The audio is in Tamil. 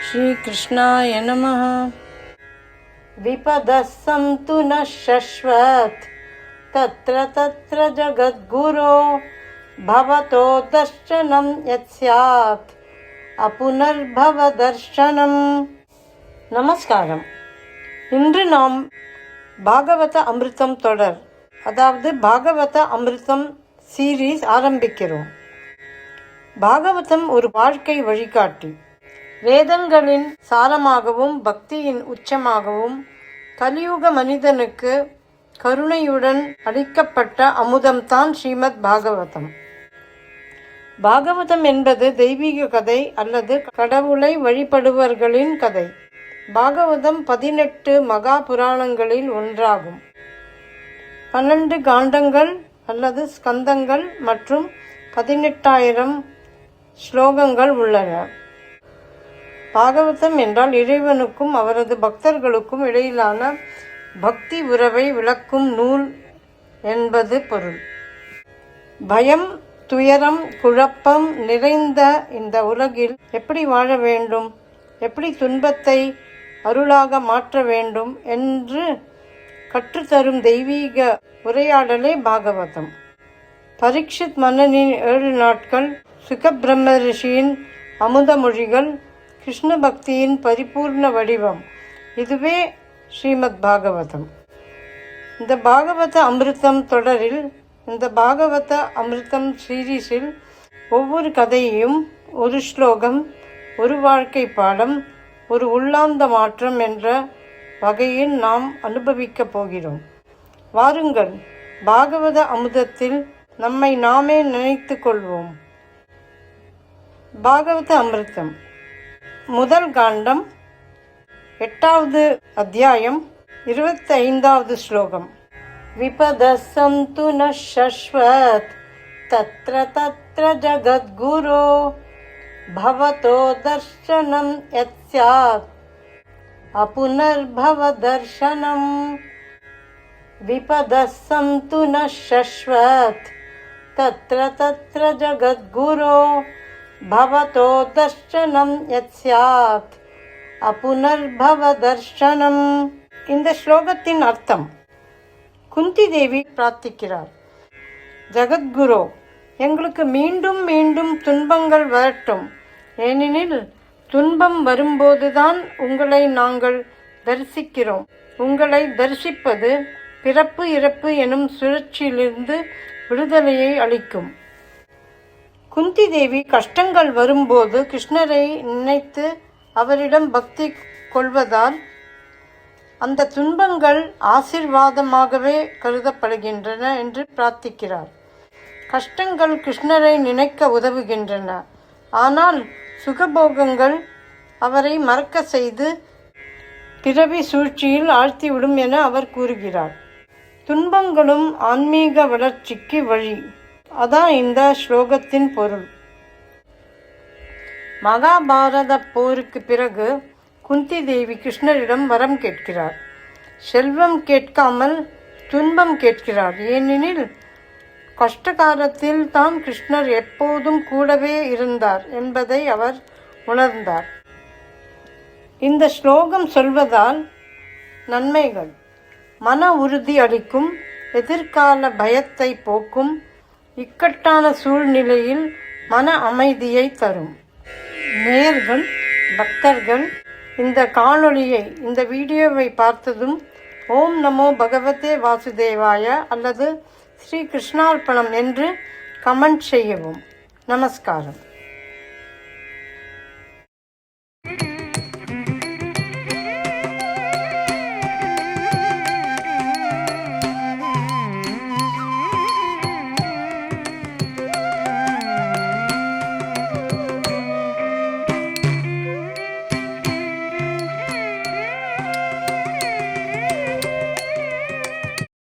श्रीकृष्णाय नमः। विपदः सन्तु न शश्वत् तत्र तत्र जगद्गुरो भवतो दर्शनं यत् स्यात् अपुनर्भव दर्शनम्. நமஸ்காரம். இன்று நாம் பாகவத அமிர்தம் தொடர், அதாவது பாகவத அமிர்தம் சீரீஸ் ஆரம்பிக்கிறோம். பாகவதம் ஒரு வாழ்க்கை வழிகாட்டி, வேதங்களின் சாரமாகவும் பக்தியின் உச்சமாகவும் கலியுக மனிதனுக்கு கருணையுடன் அளிக்கப்பட்ட அமுதம்தான் ஸ்ரீமத் பாகவதம். பாகவதம் என்பது தெய்வீக கதை அல்லது கடவுளை வழிபடுபவர்களின் கதை. பாகவதம் 18 மகா புராணங்களில் ஒன்றாகும். 12 காண்டங்கள் அல்லது ஸ்கந்தங்கள் மற்றும் 18,000 ஸ்லோகங்கள் உள்ளன. பாகவதம் என்றால் இறைவனுக்கும் அவரது பக்தர்களுக்கும் இடையிலான பக்தி உறவை விளக்கும் நூல் என்பது பொருள். பயம், துயரம், குழப்பம் நிறைந்த இந்த உலகில் எப்படி வாழ வேண்டும், எப்படி துன்பத்தை அருளாக மாற்ற வேண்டும் என்று கற்றுத்தரும் தெய்வீக உரையாடலே பாகவதம். பரீட்சித் மன்னனின் 7 நாட்கள், சுகபிரம்ம ரிஷியின் அமுத மொழிகள், கிருஷ்ண பக்தியின் பரிபூர்ண வடிவம், இதுவே ஸ்ரீமத் பாகவதம். இந்த பாகவத அமிர்தம் தொடரில், இந்த பாகவத அமிர்தம் சீரீஸில் ஒவ்வொரு கதையையும் ஒரு ஸ்லோகம், ஒரு வாழ்க்கை பாடம், ஒரு உள்ளார்ந்த மாற்றம் என்ற வகையில் நாம் அனுபவிக்கப் போகிறோம். வாருங்கள், பாகவத அமுதத்தில் நம்மை நாமே நினைத்து கொள்வோம். பாகவத அமிர்தம் முதல் காண்டம், 8வது அத்தியாயம், 25வது ஸ்லோகம். விபதः சந்து ந ஷஸ்வத் தத்ர தத்ர ஜகத்குரோ பவதோ தர்சனம் யத் ஸ்யாத் அபுனர்பவ தர்சனம். விபதः சந்து ந ஷஸ்வத் தத்ர தத்ர ஜகத்குரோ பவதோ தர்சனம் யத் ஸ்யாத் அபுனர்பவ தர்சனம். இந்த ஸ்லோகத்தின் அர்த்தம்: குந்தி தேவி பிரார்த்திக்கிறார், ஜகத்குரு, எங்களுக்கு மீண்டும் மீண்டும் துன்பங்கள் வரட்டும், ஏனெனில் துன்பம் வரும்போதுதான் உங்களை நாங்கள் தரிசிக்கிறோம். உங்களை தரிசிப்பது பிறப்பு இறப்பு எனும் சுழற்சியிலிருந்து விடுதலையை அளிக்கும். குந்தி தேவி கஷ்டங்கள் வரும்போது கிருஷ்ணரை நினைத்து அவரிடம் பக்தி கொள்வதால் அந்த துன்பங்கள் ஆசீர்வாதமாகவே கருதப்படுகின்றன என்று பிரார்த்திக்கிறார். கஷ்டங்கள் கிருஷ்ணரை நினைக்க உதவுகின்றன, ஆனால் சுகபோகங்கள் அவரை மறக்க செய்து பிறவி சூழ்ச்சியில் ஆழ்த்திவிடும் என அவர் கூறுகிறார். துன்பங்களும் ஆன்மீக வளர்ச்சிக்கு வழி, அதான் இந்த ஸ்லோகத்தின் பொருள். மகாபாரத போருக்கு பிறகு குந்தி தேவி கிருஷ்ணரிடம் வரம் கேட்கிறார். செல்வம் கேட்காமல் துன்பம் கேட்கிறார், ஏனெனில் கஷ்டகாலத்தில் தான் கிருஷ்ணர் எப்போதும் கூடவே இருந்தார் என்பதை அவர் உணர்ந்தார். இந்த ஸ்லோகம் சொல்வதால் நன்மைகள்: மன உறுதி அளிக்கும், எதிர்கால பயத்தை போக்கும், இக்கட்டான சூழ்நிலையில் மன அமைதியை தரும். நேயர்கள், பக்தர்கள் இந்த காணொளியை, இந்த வீடியோவை பார்த்ததும் ஓம் நமோ பகவதே வாசுதேவாய அல்லது ஸ்ரீ கிருஷ்ணார்ப்பணம் என்று கமெண்ட் செய்யவும். நமஸ்காரம்.